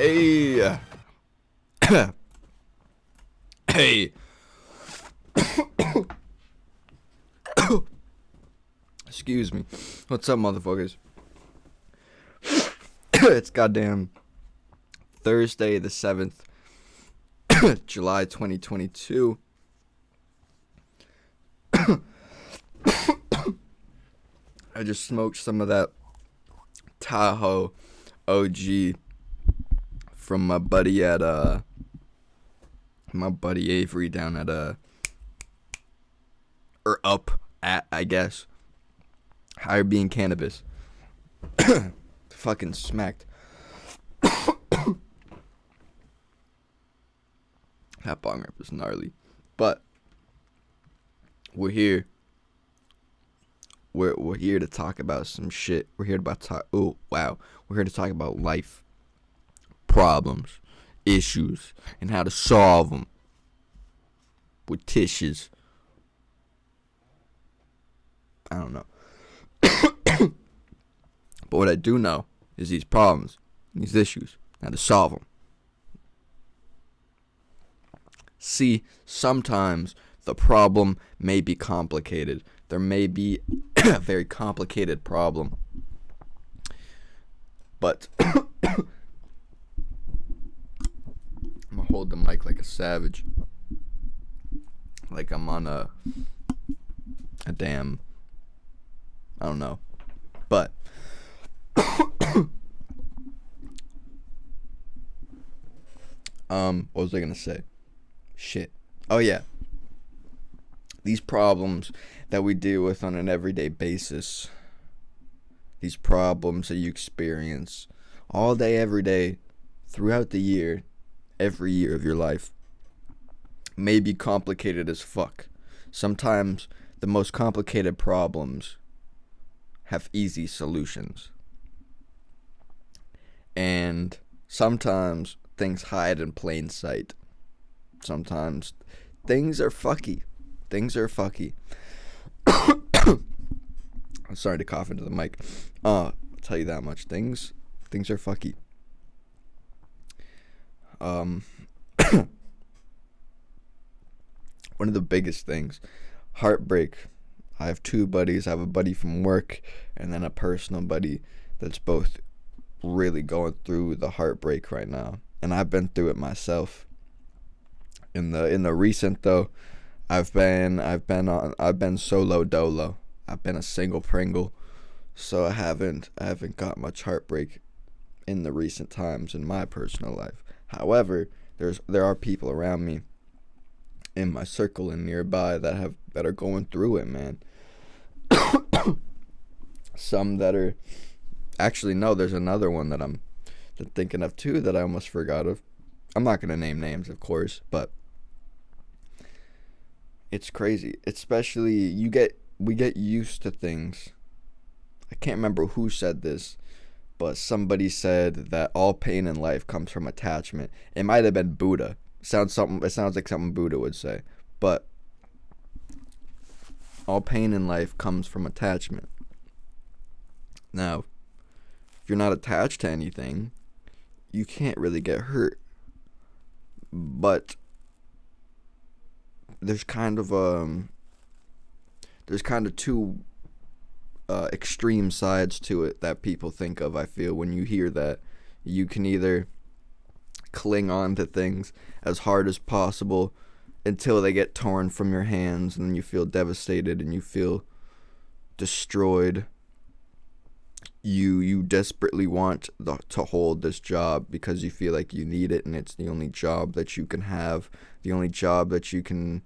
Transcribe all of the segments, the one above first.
Hey. Hey. Excuse me. What's up, motherfuckers? It's goddamn Thursday the 7th, July 2022. I just smoked some of that Tahoe OG from my buddy Avery down at or up at, I guess, Higher Being Cannabis. Fucking smacked. That bong rip is gnarly, but we're here. We're here to talk about some shit. We're here to We're here to talk about life, problems, issues, and how to solve them with tissues. I don't know. But what I do know is these problems, these issues, how to solve them. See, sometimes the problem may be complicated. There may be a very complicated problem. But I'm gonna hold the mic like a savage. Like I'm on a damn, I don't know. But what was I gonna say? Shit. Oh yeah. These problems that we deal with on an everyday basis, these problems that you experience all day, every day, throughout the year, every year of your life, may be complicated as fuck. Sometimes the most complicated problems have easy solutions. And sometimes things hide in plain sight. Sometimes things are fucky. I'm sorry to cough into the mic. I'll tell you that much. Things are fucky. One of the biggest things, heartbreak. I have two buddies. I have a buddy from work and then a personal buddy that's both really going through the heartbreak right now. And I've been through it myself. In the recent though, I've been solo dolo. I've been a single Pringle, so I haven't got much heartbreak in the recent times in my personal life. However, there are people around me in my circle and nearby that are going through it, man. Some that are actually, no, there's another one that I'm thinking of too that I almost forgot of. I'm not gonna name names, of course, but it's crazy. Especially we get used to things. I can't remember who said this, but somebody said that all pain in life comes from attachment. It might have been Buddha. It sounds like something Buddha would say. But all pain in life comes from attachment. Now, if you're not attached to anything, you can't really get hurt. But there's kind of two extreme sides to it that people think of. I feel when you hear that, you can either cling on to things as hard as possible until they get torn from your hands and then you feel devastated and you feel destroyed. You desperately want to hold this job because you feel like you need it and it's the only job that you can have, the only job that you can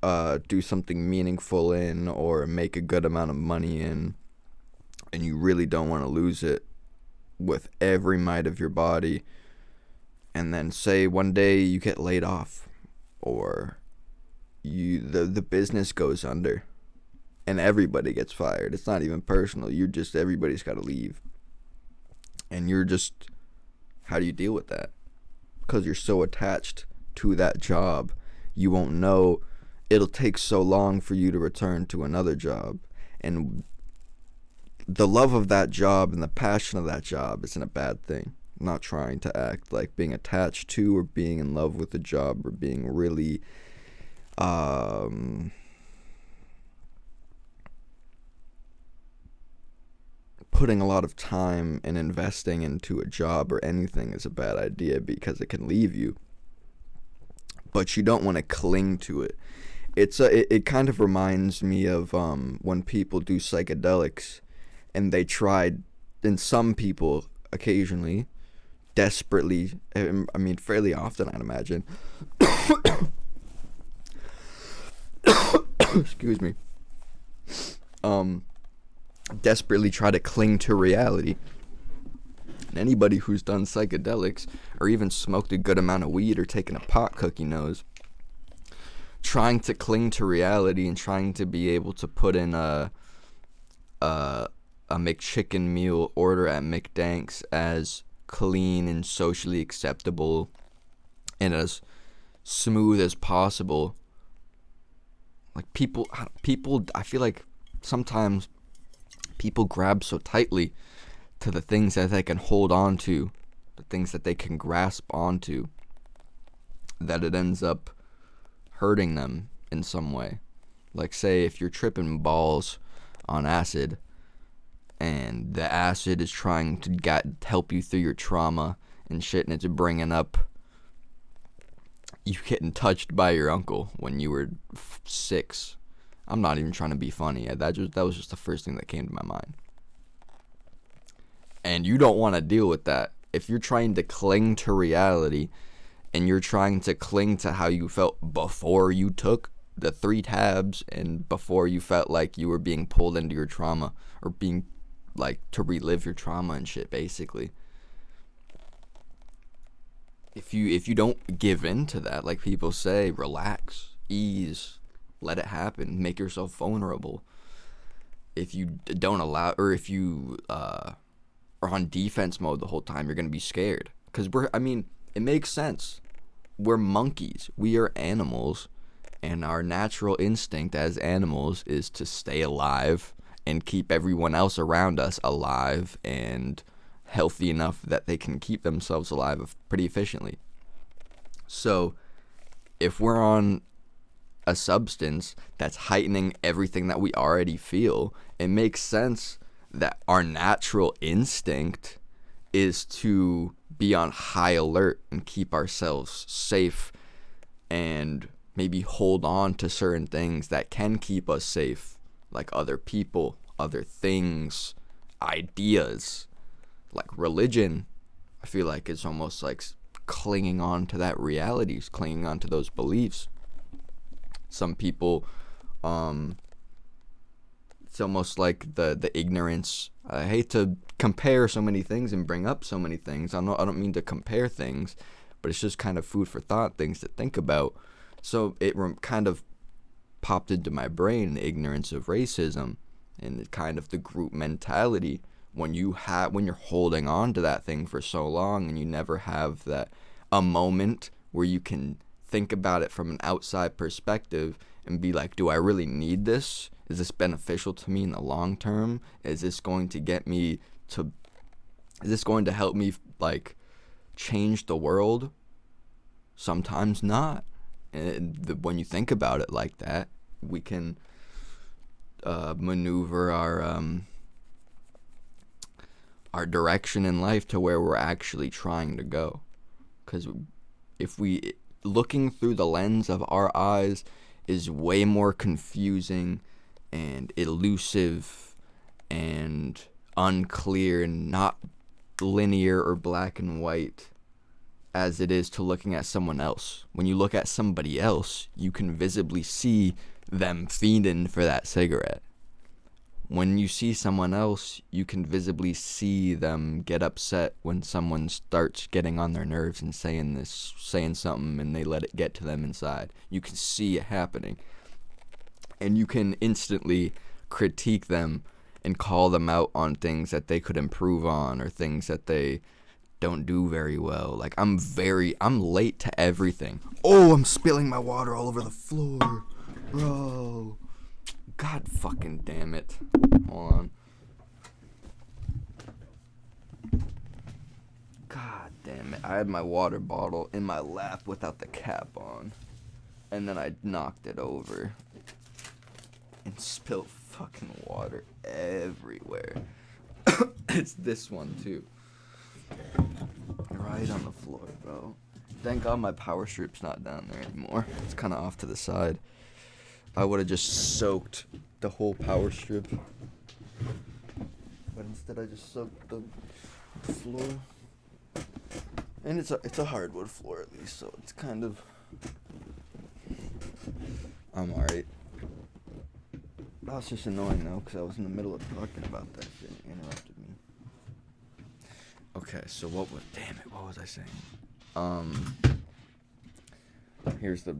do something meaningful in or make a good amount of money in, and you really don't want to lose it with every might of your body. And then say one day you get laid off or the business goes under and everybody gets fired. It's not even personal. Everybody's got to leave. And how do you deal with that? Because you're so attached to that job, you won't know. It'll take so long for you to return to another job. And the love of that job and the passion of that job isn't a bad thing. not trying to act like being attached to or being in love with a job or being really putting a lot of time and investing into a job or anything is a bad idea because it can leave you. But you don't want to cling to it. It kind of reminds me of when people do psychedelics and they tried, and some people occasionally desperately, I mean fairly often I'd imagine, excuse me, desperately try to cling to reality. And anybody who's done psychedelics or even smoked a good amount of weed or taken a pot cookie knows trying to cling to reality and trying to be able to put in a McChicken meal order at McDanks as clean and socially acceptable and as smooth as possible. Like people, I feel like sometimes people grab so tightly to the things that they can hold on to, the things that they can grasp onto, that it ends up hurting them in some way. Like, say, if you're tripping balls on acid, and the acid is trying to help you through your trauma and shit, and it's bringing up you getting touched by your uncle when you were 6. I'm not even trying to be funny. That was just the first thing that came to my mind. And you don't want to deal with that. If you're trying to cling to reality and you're trying to cling to how you felt before you took the 3 tabs and before you felt like you were being pulled into your trauma or being like to relive your trauma and shit, basically. If you don't give in to that, like people say, relax, ease, let it happen, make yourself vulnerable. If you don't allow, or if you are on defense mode the whole time, you're gonna be scared. Because it makes sense. We're monkeys. We are animals, and our natural instinct as animals is to stay alive and keep everyone else around us alive and healthy enough that they can keep themselves alive pretty efficiently. So, if we're on a substance that's heightening everything that we already feel, it makes sense that our natural instinct is to be on high alert and keep ourselves safe and maybe hold on to certain things that can keep us safe, like other people, other things, ideas, like religion. I feel like it's almost like clinging on to that reality, clinging on to those beliefs. Some people, it's almost like the ignorance. I hate to compare so many things and bring up so many things. I don't mean to compare things, but it's just kind of food for thought, things to think about. So it kind of popped into my brain, the ignorance of racism and kind of the group mentality. When you're holding on to that thing for so long and you never have a moment where you can think about it from an outside perspective and be like, do I really need this? Is this beneficial to me in the long term? Is this going to help me like change the world? Sometimes not. And when you think about it like that, we can maneuver our direction in life to where we're actually trying to go. Because if we looking through the lens of our eyes is way more confusing and elusive and unclear and not linear or black and white as it is to looking at someone else. When you look at somebody else, you can visibly see them fiending for that cigarette. When you see someone else, you can visibly see them get upset when someone starts getting on their nerves and saying something and they let it get to them inside. You can see it happening. And you can instantly critique them and call them out on things that they could improve on or things that they don't do very well. Like, I'm late to everything. Oh, I'm spilling my water all over the floor. Bro. God fucking damn it. Hold on. God. Damn it. I had my water bottle in my lap without the cap on. And then I knocked it over. And spilled fucking water everywhere. It's this one, too. Right on the floor, bro. Thank God my power strip's not down there anymore. It's kind of off to the side. I would have just soaked the whole power strip. But instead I just soaked the floor. And it's a hardwood floor at least, so it's kind of... I'm alright. That was just annoying though, because I was in the middle of talking about that shit and it interrupted me. Okay, so what was I saying? Here's the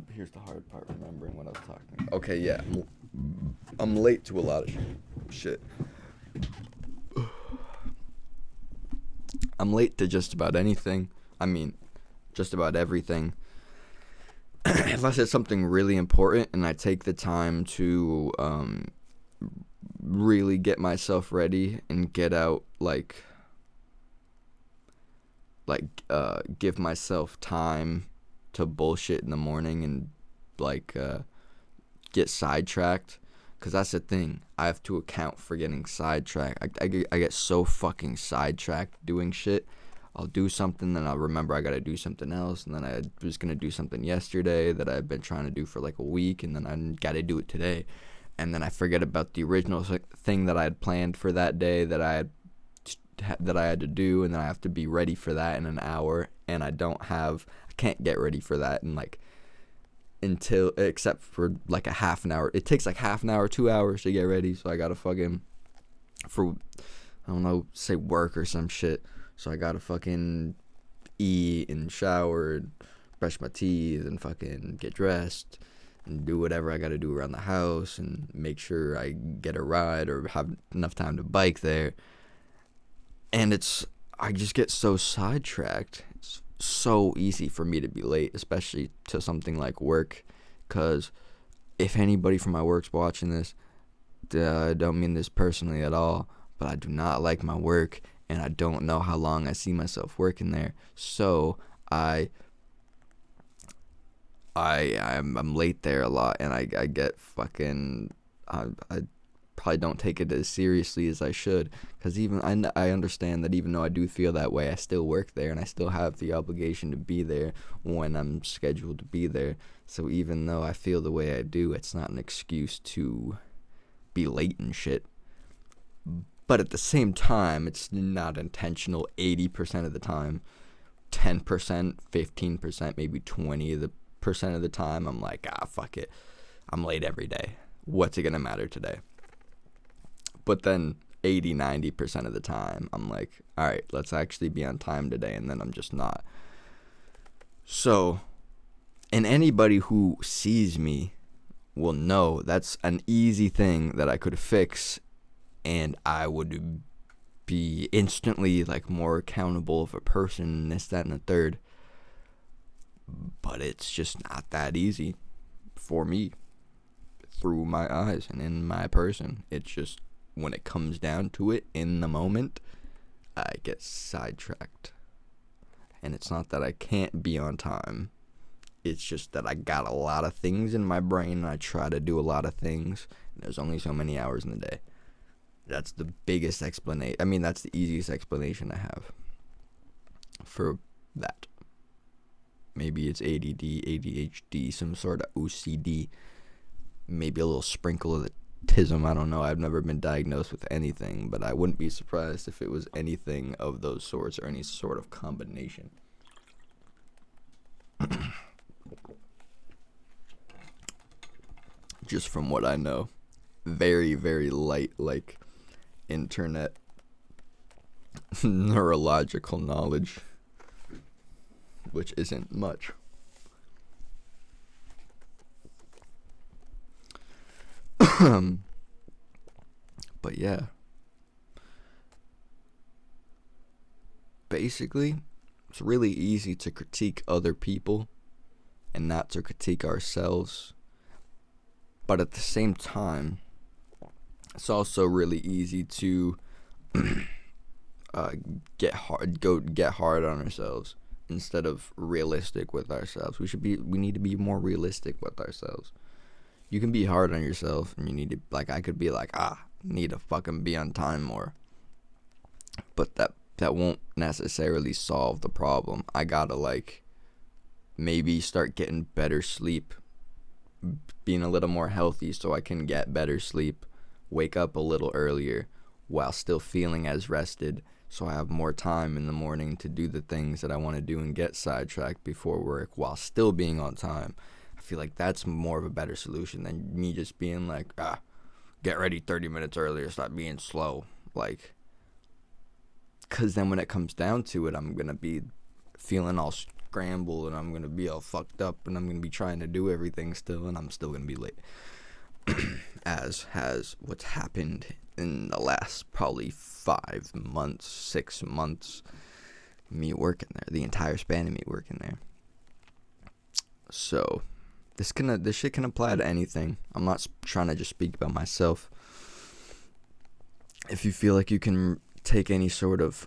hard part, remembering what I was talking about. Okay, yeah, I'm late to a lot of shit. I'm late to just about anything. I mean, just about everything. Unless it's something really important and I take the time to really get myself ready and get out, give myself time to bullshit in the morning and get sidetracked, because that's the thing. I have to account for getting sidetracked. I get so fucking sidetracked doing shit. I'll do something, then I'll remember I gotta do something else, and then I was gonna do something yesterday that I've been trying to do for like a week, and then I gotta do it today, and then I forget about the original thing that I had planned for that day that I had to do, and then I have to be ready for that in an hour, and I can't get ready for that except for like a half an hour. It takes like half an hour, 2 hours to get ready, so I gotta fucking, say work or some shit, so I gotta fucking eat and shower and brush my teeth and fucking get dressed and do whatever I gotta do around the house and make sure I get a ride or have enough time to bike there. And I just get so sidetracked. It's so easy for me to be late, especially to something like work, because if anybody from my work's watching this, I don't mean this personally at all, but I do not like my work, and I don't know how long I see myself working there, so I'm late there a lot, and I get fucking, I probably don't take it as seriously as I should, because even I understand that even though I do feel that way, I still work there, and I still have the obligation to be there when I'm scheduled to be there. So even though I feel the way I do, it's not an excuse to be late and shit. But at the same time, it's not intentional 80% of the time. 10%, 15%, maybe 20% of the time, I'm like, fuck it. I'm late every day. What's it gonna matter today? But then 80-90% of the time, I'm like, all right, let's actually be on time today, and then I'm just not. So, and anybody who sees me will know that's an easy thing that I could fix, and I would be instantly like more accountable of a person, and this, that, and the third. But it's just not that easy for me through my eyes and in my person. It's just, when it comes down to it, in the moment, I get sidetracked. And it's not that I can't be on time. It's just that I got a lot of things in my brain, and I try to do a lot of things, and there's only so many hours in the day. That's the biggest explanation. I mean, that's the easiest explanation I have for that. Maybe it's ADD, ADHD, some sort of OCD, maybe a little sprinkle of autism. I don't know. I've never been diagnosed with anything, but I wouldn't be surprised if it was anything of those sorts or any sort of combination. Just from what I know. Very, very light, like, internet neurological knowledge, which isn't much. But yeah, basically, it's really easy to critique other people and not to critique ourselves. But at the same time, it's also really easy to uh, get hard on ourselves instead of realistic with ourselves. We need to be more realistic with ourselves. You can be hard on yourself, and you need to, like, I could be like, need to fucking be on time more, but that won't necessarily solve the problem. I gotta, like, maybe start getting better sleep, being a little more healthy so I can get better sleep, wake up a little earlier while still feeling as rested, so I have more time in the morning to do the things that I want to do and get sidetracked before work while still being on time. I feel like that's more of a better solution than me just being like, get ready 30 minutes earlier, stop being slow. Like, because then when it comes down to it, I'm going to be feeling all scrambled, and I'm going to be all fucked up, and I'm going to be trying to do everything still, and I'm still going to be late. As has what's happened in the last probably 5 months, 6 months, me working there, the entire span of me working there. So this shit can apply to anything. I'm not trying to just speak about myself. If you feel like you can take any sort of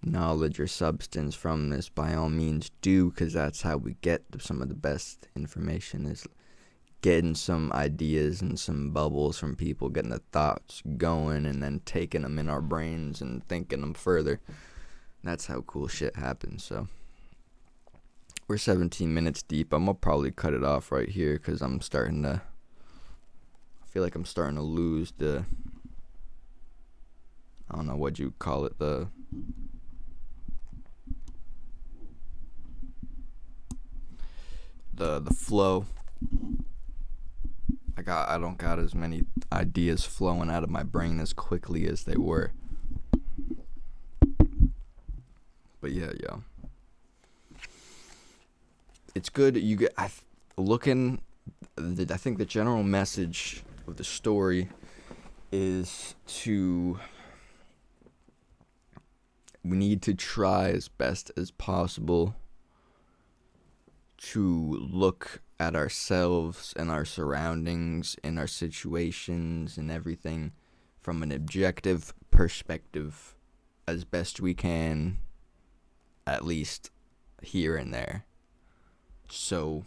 knowledge or substance from this, by all means do, because that's how we get some of the best information, is getting some ideas and some bubbles from people, getting the thoughts going, and then taking them in our brains and thinking them further. That's how cool shit happens. So we're 17 minutes deep. I'm gonna probably cut it off right here because I feel like I'm starting to lose the, I don't know what you call it, the flow. I don't got as many ideas flowing out of my brain as quickly as they were. But yeah. It's good. I think the general message of the story is we need to try as best as possible to look at ourselves and our surroundings and our situations and everything from an objective perspective as best we can, at least here and there, so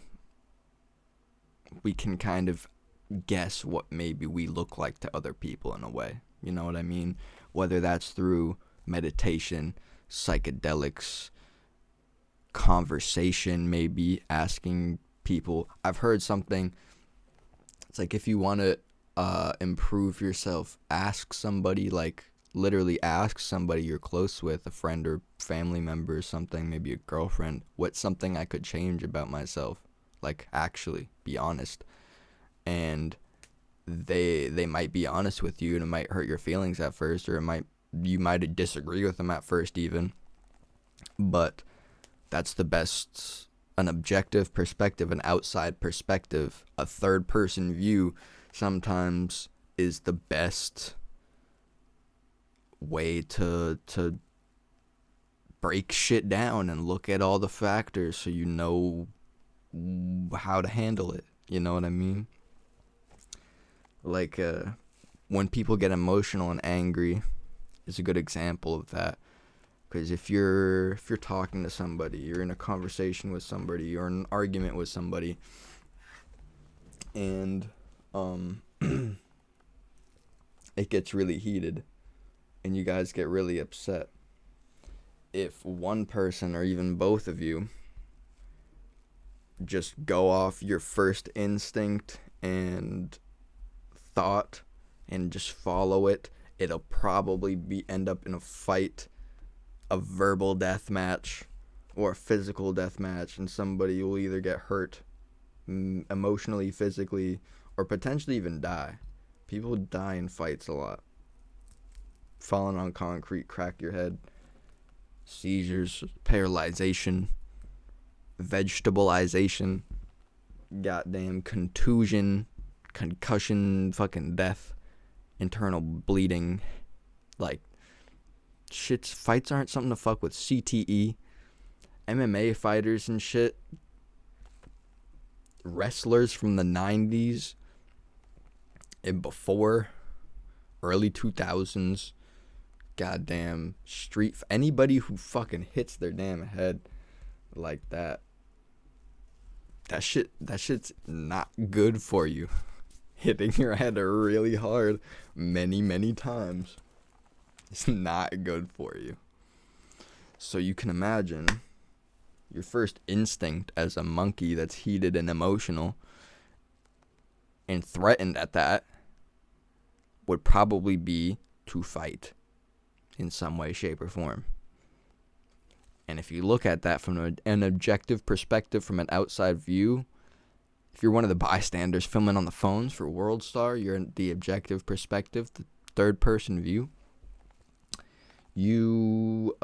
we can kind of guess what maybe we look like to other people in a way. You know what I mean? Whether that's through meditation, psychedelics, conversation, maybe asking people. I've heard something, it's like, if you want to improve yourself, ask somebody, like literally ask somebody you're close with, a friend or family member or something, maybe a girlfriend, what's something I could change about myself, like actually be honest. And they might be honest with you, and it might hurt your feelings at first, or you might disagree with them at first even, but that's the best. An objective perspective, an outside perspective, a third person view sometimes is the best way to break shit down and look at all the factors so you know how to handle it. You know what I mean? Like when people get emotional and angry is a good example of that. Because if you're talking to somebody, you're in a conversation with somebody, you're in an argument with somebody, and it gets really heated, and you guys get really upset. If one person or even both of you just go off your first instinct and thought and just follow it, it'll probably end up in a fight, a verbal death match or a physical death match, and somebody will either get hurt emotionally, physically, or potentially even die. People die in fights a lot. Falling on concrete, crack your head, seizures, paralyzation, vegetabilization, goddamn contusion, concussion, fucking death, internal bleeding, like, fights aren't something to fuck with. CTE, MMA fighters and shit, wrestlers from the 90s and before, early 2000s, goddamn anybody who fucking hits their damn head like that shit's not good for you. Hitting your head really hard many times is not good for you. So you can imagine your first instinct as a monkey that's heated and emotional and threatened at that would probably be to fight in some way, shape, or form. And if you look at that from an objective perspective, from an outside view, if you're one of the bystanders filming on the phones for World Star, you're in the objective perspective, the third person view, you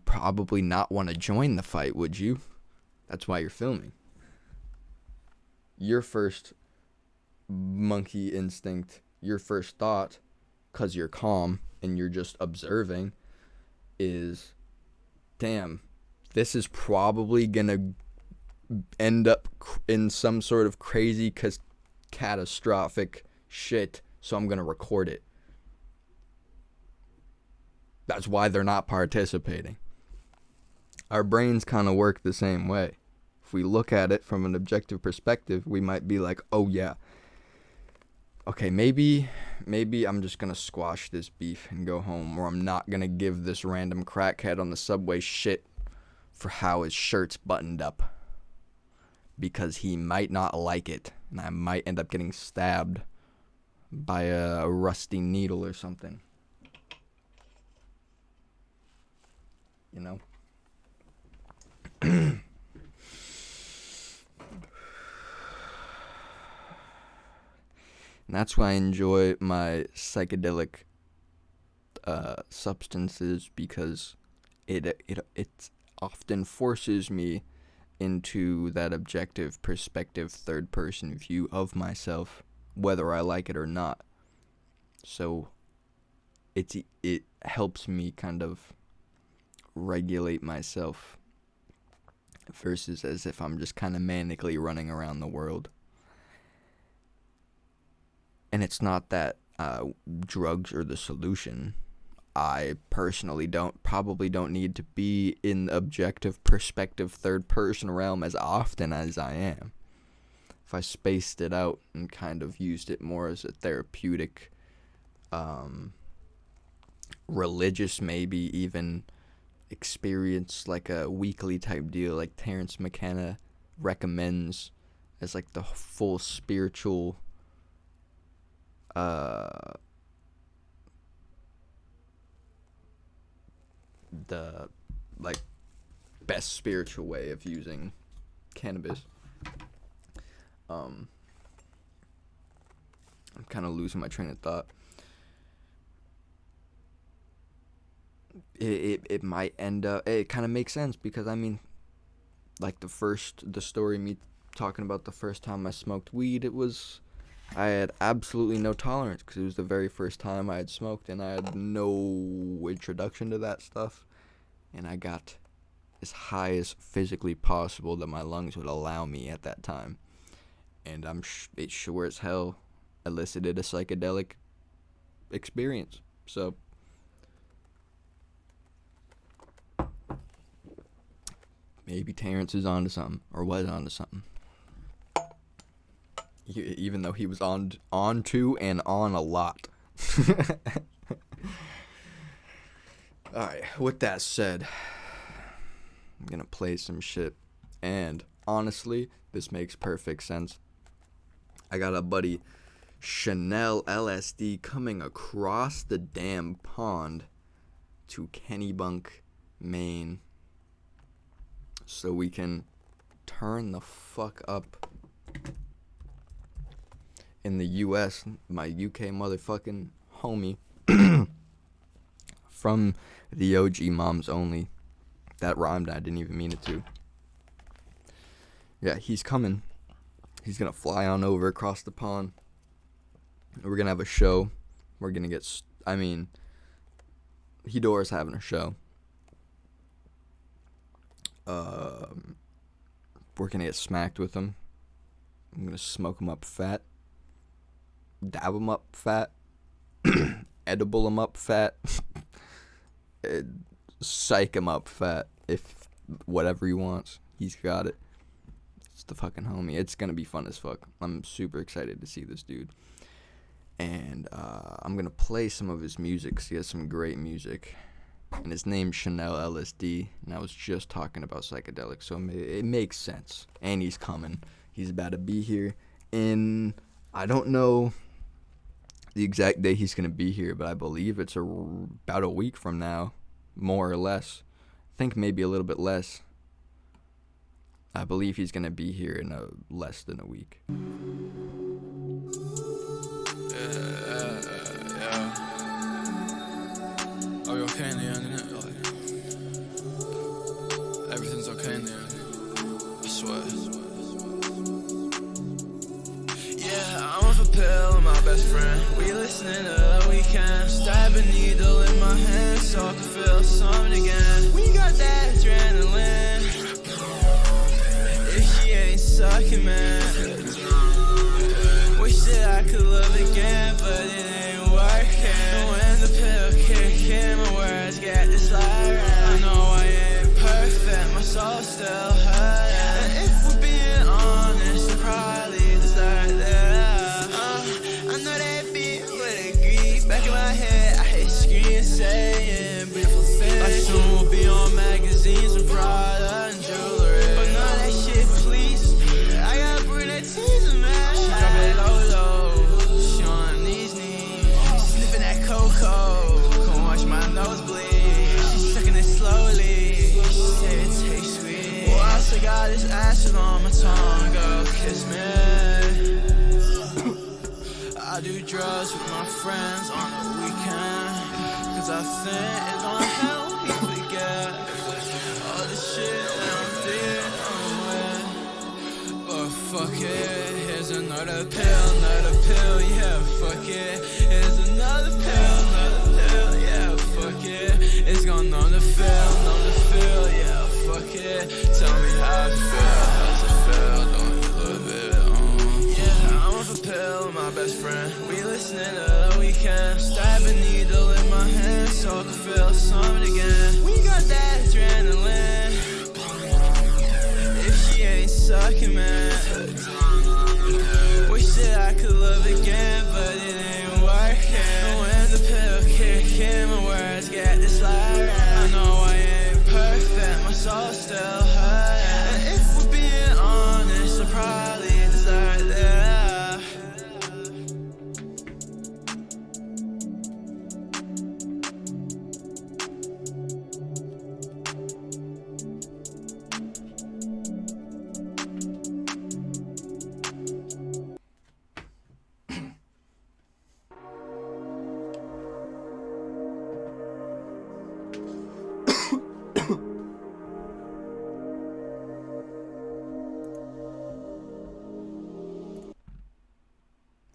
probably not want to join the fight, would you? That's why you're filming. Your first monkey instinct, your first thought, because you're calm and you're just observing, is, damn, this is probably gonna end up in some sort of crazy catastrophic shit, so I'm gonna record it. That's why they're not participating. Our brains kind of work the same way. If we look at it from an objective perspective, we might be like, oh yeah, okay, maybe I'm just gonna squash this beef and go home, or I'm not gonna give this random crackhead on the subway shit for how his shirt's buttoned up, because he might not like it, and I might end up getting stabbed by a rusty needle or something. You know? And that's why I enjoy my psychedelic substances, because it often forces me into that objective perspective, third person view of myself, whether I like it or not. So it helps me kind of regulate myself, versus as if I'm just kind of manically running around the world. And it's not that drugs are the solution. I personally probably don't need to be in the objective perspective third person realm as often as I am. If I spaced it out and kind of used it more as a therapeutic, religious, maybe even experience, like a weekly type deal, like Terrence McKenna recommends, as like the full spiritual the like best spiritual way of using cannabis. I'm kind of losing my train of thought. It might end up, it kind of makes sense, because I mean, like the story me talking about the first time I smoked weed, I had absolutely no tolerance, because it was the very first time I had smoked, and I had no introduction to that stuff, and I got as high as physically possible that my lungs would allow me at that time, and it sure as hell elicited a psychedelic experience. So maybe Terrence is onto something, or was onto something. Even though he was on to and on a lot. Alright, with that said, I'm gonna play some shit. And honestly, this makes perfect sense. I got a buddy, Chanel LSD, coming across the damn pond to Kennebunk, Maine, so we can turn the fuck up. In the US, my UK motherfucking homie from the OG Moms Only. That rhymed, I didn't even mean it to. Yeah, he's coming. He's gonna fly on over across the pond. We're gonna have a show. We're gonna get, Hedor's having a show. We're gonna get smacked with him. I'm gonna smoke him up fat, dab him up fat, edible him up fat. Psych him up fat. If whatever he wants, he's got it. It's the fucking homie. It's gonna be fun as fuck. I'm super excited to see this dude. And I'm gonna play some of his music, 'cause he has some great music. And his name's Chanel LSD, and I was just talking about psychedelics, so it makes sense. And he's coming. He's about to be here in, I don't know the exact day he's gonna be here, but I believe it's about a week from now, more or less. I think maybe a little bit less. I believe he's gonna be here in less than a week. Are we okay in the end, innit? Like, everything's okay in the end. I swear. Yeah, I'm off a pill with my best friend. We listening to The Weeknd. Stab a needle in my hand so I can feel something again. We got that adrenaline. If she ain't sucking, man. Wish that I could love again, but it ain't working. When the pill kick in, my words get this loud. I know I ain't perfect, my soul still hurts. And if we're being honest, I probably deserve that. I know that beat would agree. Back in my head, I hate screaming, saying beautiful things. Like soon we'll be on magazines and Prada and jewelry. But none of that shit pleases me. I got brunette teasing, man. She drop it low, she on her knees, sniffing that cocoa. Come watch my nose bleed. She sucking it slowly. She say it tastes sweet. Well, I also got this acid on my tongue. Go kiss me. I do drugs with my friends on the weekend, 'cause I think it's gonna help me forget all the shit that I'm dealing with. But fuck it, here's another pill, yeah, fuck it. Here's another pill, yeah, fuck it. It's gonna numb the feel, yeah, fuck it. Tell me how's it feel, don't you love it? Yeah, I'm off a pill with my best friend. We listening to The Weeknd. Stab a needle in my hand so I can feel something again. We got that adrenaline. If she ain't sucking, man. Wish that I could love again, but it ain't working. When the pill kick in, my words get this loud. I know I ain't perfect, my soul still hurts. And if we're being honest, I probably deserve that.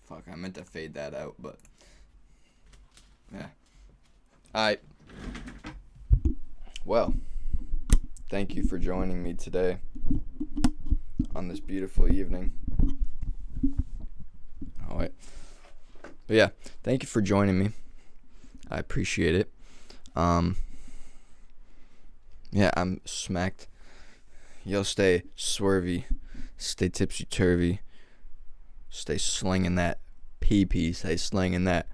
Fuck, I meant to fade that out, but yeah. Alright. Well, thank you for joining me today on this beautiful evening. Oh, wait. But yeah, thank you for joining me. I appreciate it. Yeah, I'm smacked. Yo, stay swervy, stay tipsy-turvy, stay slinging that pee-pee, stay slinging that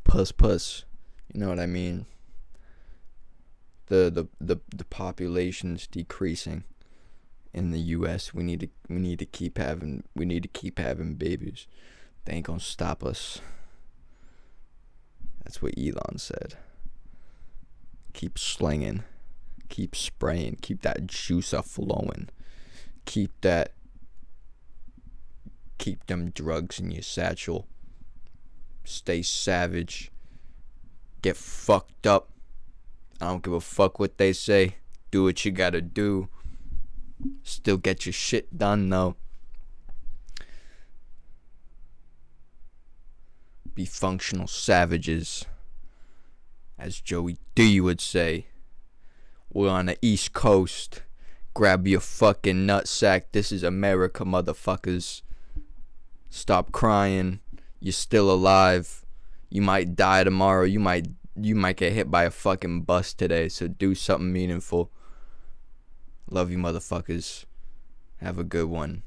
puss-puss. You know what I mean? The population's decreasing in the U.S. We need to keep having babies. They ain't gonna stop us. That's what Elon said. Keep slinging, keep spraying, keep that juice flowing, keep them drugs in your satchel. Stay savage. Get fucked up. I don't give a fuck what they say. Do what you gotta do. Still get your shit done though. Be functional savages, as Joey D would say. We're on the East Coast. Grab your fucking nutsack. This is America, motherfuckers. Stop crying. You're still alive. You might die tomorrow. You might get hit by a fucking bus today. So do something meaningful. Love you, motherfuckers. Have a good one.